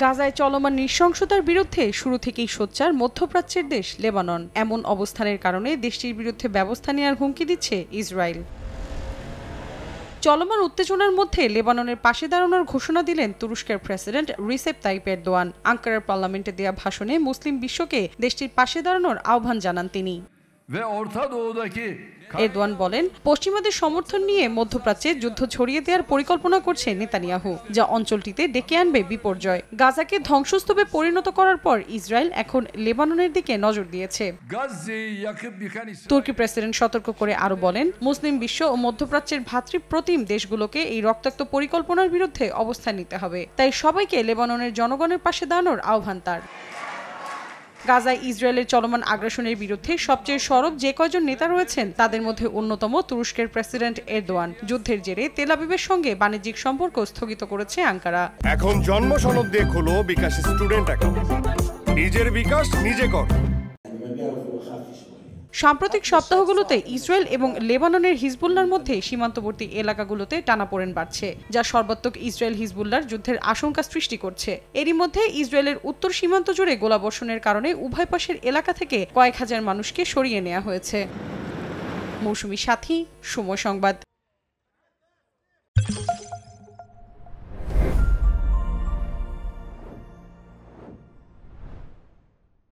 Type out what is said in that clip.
গাজায় চলমান নৃশংসতার বিরুদ্ধে শুরু থেকেই সোচ্চার মধ্যপ্রাচ্যের দেশ লেবানন। এমন অবস্থানের কারণে দেশটির বিরুদ্ধে ব্যবস্থা নেওয়ার হুমকি দিচ্ছে ইসরায়েল। চলমান উত্তেজনার মধ্যে লেবাননের পাশে দাঁড়ানোর ঘোষণা দিলেন তুরস্কের প্রেসিডেন্ট রিসেপ তাইপ এরদোয়ান। আঙ্কারার পার্লামেন্টে দেয়া ভাষণে মুসলিম বিশ্বকে দেশটির পাশে দাঁড়ানোর আহ্বান জানান তিনি। এরদোয়ান বলেন, পশ্চিমাদের সমর্থন নিয়ে মধ্যপ্রাচ্যে যুদ্ধ ছড়িয়ে দেওয়ার পরিকল্পনা করছে নেতানিয়াহু, যা অঞ্চলটিতে ডেকে আনবে বিপর্যয়। গাজাকে ধ্বংসস্তূপে পরিণত করার পর ইসরায়েল এখন লেবাননের দিকে নজর দিয়েছে। তুর্কি প্রেসিডেন্ট সতর্ক করে আরো বলেন, মুসলিম বিশ্ব ও মধ্যপ্রাচ্যের ভ্রাতৃপ্রতিম দেশগুলোকে এই রক্তাক্ত পরিকল্পনার বিরুদ্ধে অবস্থান নিতে হবে। তাই সবাইকে লেবাননের জনগণের পাশে দাঁড়ানোর আহ্বান তার। গাজায় ইসরায়েলের চলমান আগ্রাসনের বিরুদ্ধে সবচেয়ে সরব যে কয়জন নেতা রয়েছেন তাদের মধ্যে অন্যতম তুরস্কের প্রেসিডেন্ট এরদোয়ান। যুদ্ধের জেরে তেল আবিবের সঙ্গে বাণিজ্যিক সম্পর্ক স্থগিত করেছে আঙ্কারা। এখন জন্ম সনদ দিয়ে খোলো বিকাশ স্টুডেন্ট অ্যাকাউন্ট। নিজের বিকাশ নিজে কর। সাম্প্রতিক সপ্তাহগুলোতে ইসরায়েল এবং লেবাননের হিজবুল্লাহর মধ্যে সীমান্তবর্তী এলাকাগুলোতে টানাপোড়েন বাড়ছে, যা সর্বাত্মক ইসরায়েল হিজবুল্লাহর যুদ্ধের আশঙ্কা সৃষ্টি করছে। এরই মধ্যে ইসরায়েলের উত্তর সীমান্ত জুড়ে গোলাবর্ষণের কারণে উভয় পাশের এলাকা থেকে কয়েক হাজার মানুষকে সরিয়ে নেওয়া হয়েছে। মৌসুমী সাথী, সময় সংবাদ।